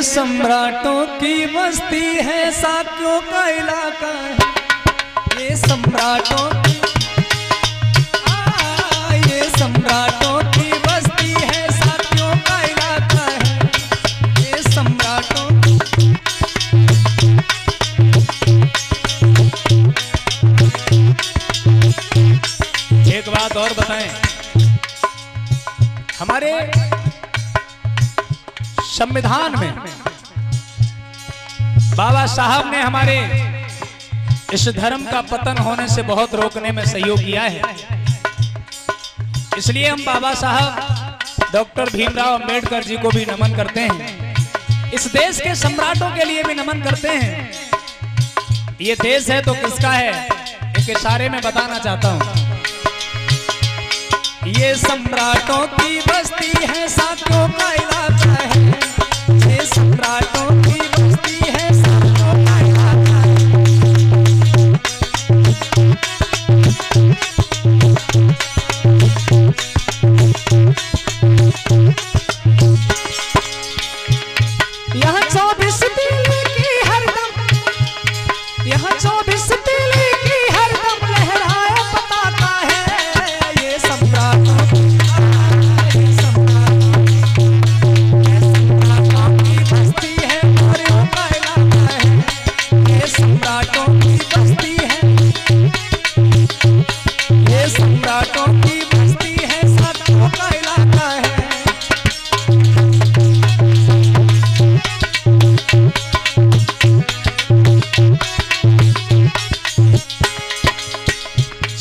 सम्राटों की बस्ती है, साथियों का इलाका है। ये सम्राटों की ये सम्राटों की बस्ती है, साथियों का इलाका है। ये सम्राटों एक बात और बताएं, हमारे संविधान में बाबा साहब ने हमारे इस धर्म का पतन होने से बहुत रोकने में सहयोग किया है। इसलिए हम बाबा साहब डॉक्टर भीमराव अंबेडकर जी को भी नमन करते हैं। इस देश के सम्राटों के लिए भी नमन करते हैं। ये देश है तो किसका है, एक इशारे में बताना चाहता हूं। ये सम्राटों की बस्ती है, साथियों का इलाका है। ये सम्राटों की बस्ती है, साथियों का इलाका है। यहाँ 24 तीली की हरदम, यहाँ 24 तीली की हरदम लहराए पताका है। ये सम्राटों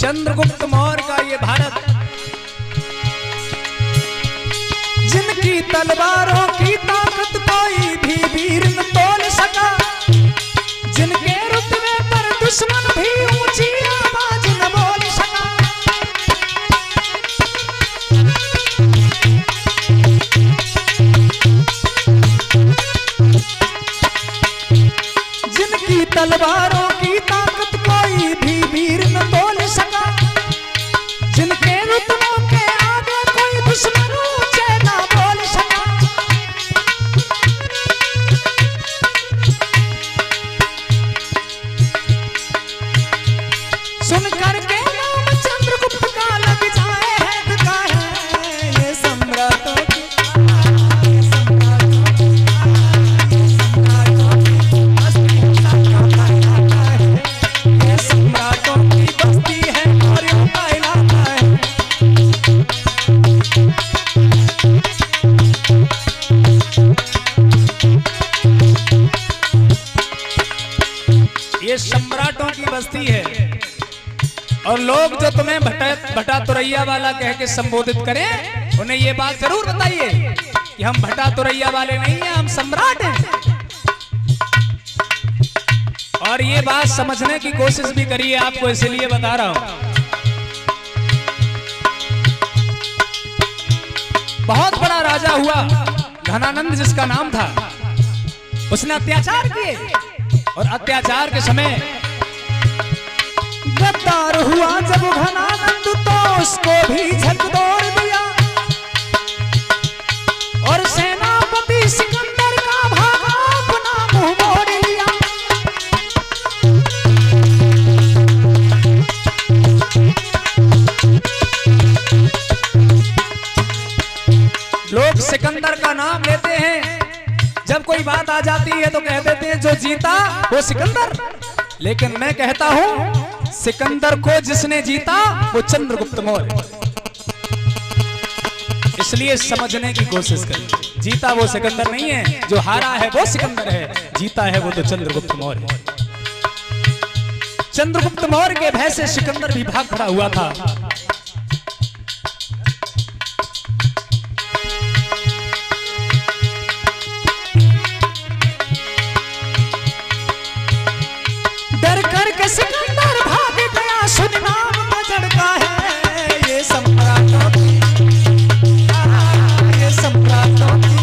चंद्रगुप्त मौर्य का ये भारत, जिनकी तलवारों की ताकत कोई भी वीर न तोल सका, जिनके रुतबे पर दुश्मन भी ऊंची आवाज न बोल सका। जिनकी तलवारों की ताकत कोई भी वीर न तोल सका, जिनके रुतबों के आगे कोई दुश्मन ऊंचे ना बोल सका। सुन करके नाम चंद्रगुप्त का लग जाए है धक्का है। ये सम्राटों की ये सम्राटों की बस्ती है। और लोग जो तुम्हें भटा तुरैया वाला कह के संबोधित करें, उन्हें ये बात जरूर बताइए कि हम भटा तुरैया वाले नहीं हैं, हम सम्राट हैं। और ये बात समझने की कोशिश भी करिए, आपको इसलिए बता रहा हूं। बहुत बड़ा राजा हुआ, घनानंद जिसका नाम था, उसने अत्याचार किए और अत्याचार के समय गद्दार हुआ जब घनानंद, तो उसको भी झकझोर दिया और सेनापति सिकंदर का भागा अपना मुंह मोड़ लिया। लोग सिकंदर का नाम लेते हैं, जब कोई बात आ जाती है तो कह देते हैं जो जीता वो सिकंदर। लेकिन मैं कहता हूं सिकंदर को जिसने जीता वो चंद्रगुप्त मौर्य। इसलिए समझने की कोशिश करें, जीता वो सिकंदर नहीं है, जो हारा है वो सिकंदर है, जीता है वो तो चंद्रगुप्त मौर्य। चंद्रगुप्त मौर्य के भय से सिकंदर भी भाग खड़ा हुआ था। सिकंदर भाग गया, सुन नाम बजड़ का है। ये सम्राटों की, ये सम्राटों की,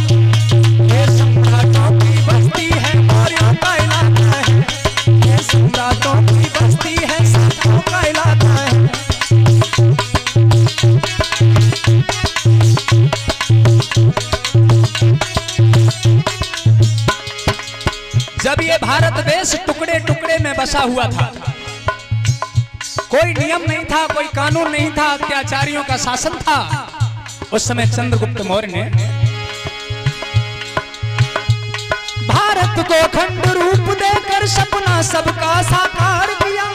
ये सम्राटों की बस्ती है, मौर्यों का इलाका है। ये सम्राटों की बस्ती है, साथियों का इलाका है। प्रदेश टुकड़े टुकड़े में बसा हुआ था। कोई नियम नहीं था, कोई कानून नहीं था, अत्याचारियों का शासन था। उस समय चंद्रगुप्त मौर्य ने भारत को खंड रूप देकर सपना सबका साकार किया।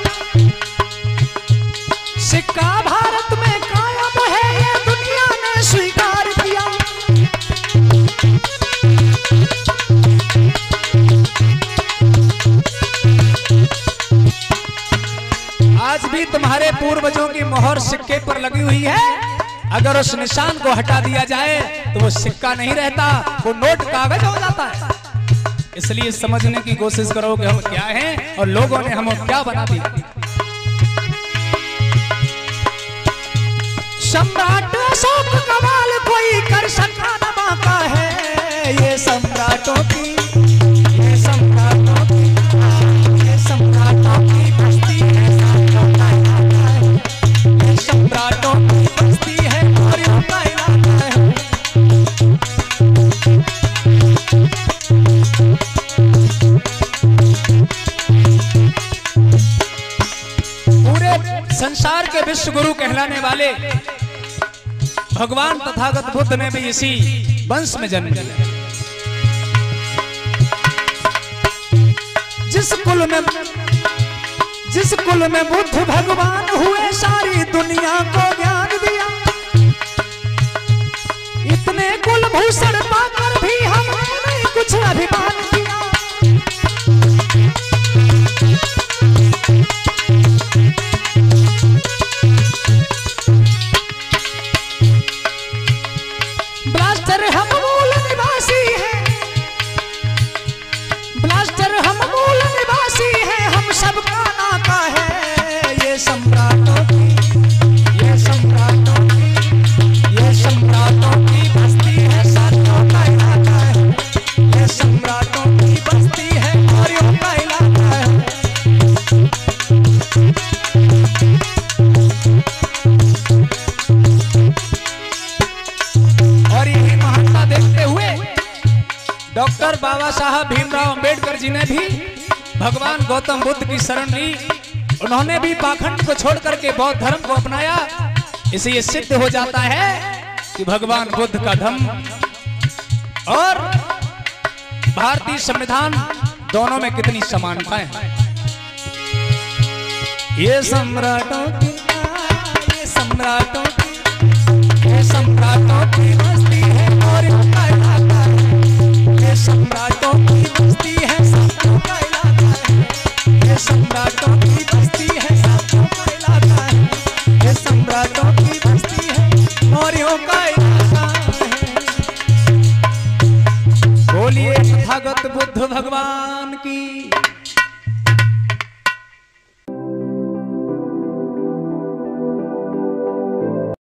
सिक्का भारत में कायम है, ये दुनिया ने स्वीकार किया। आज भी तुम्हारे पूर्वजों की मोहर सिक्के पर लगी हुई है। अगर उस निशान को हटा दिया जाए तो वो सिक्का नहीं रहता, वो नोट कागज हो जाता है। इसलिए समझने की कोशिश करो कि हम क्या हैं और लोगों ने हमें क्या बना दिया। सम्राट अशोक कमाल कोई कर सका न बाका है। ये सम्राटों की, ये सम्राटों की, ये सम्राटों की बस्ती है, ये सम्राटों की बस्ती है और इनका इलाका है। पूरे संसार के विश्व गुरु कहलाने वाले भगवान तथागत बुद्ध ने भी इसी वंश में जन्म लिया। जिस कुल में बुद्ध भगवान हुए, सारी दुनिया को ज्ञान दिया। इतने कुल भूषण पाकर भी हमने नहीं कुछ अभिमान किया। ब्लास्टर हम मूल निवासी हैं, ब्लास्टर हम मूल निवासी हैं, हम सबका नाका है। ये सम्राटों की, ये सम्राटों की, ये सम्राटों की बस्ती है, साथियों का इलाका है। ये सम्राटों की बस्ती है और यों का इलाका है। और यही महानता देखते हुए डॉक्टर बाबा साहब भीमराव अंबेडकर जी ने भी भगवान गौतम बुद्ध की शरण ली। उन्होंने भी पाखंड को छोड़ करके बौद्ध धर्म को अपनाया। इसे ये सिद्ध हो जाता है कि भगवान बुद्ध का धर्म और भारतीय संविधान दोनों में कितनी समानताएं हैं। ये सम्राटों की, ये सम्राटों की, ये सम्राटों की बस्ती है और इनका इलाका है। ये सम्राटों की बस्ती है, साथियों का इलाका है। ये सम्राटों की बस्ती है, साथियों का इलाका है। ये सम्राटों की बस्ती है, मौर्यों का इलाका है। बोलिए तथागत बुद्ध भगवान की।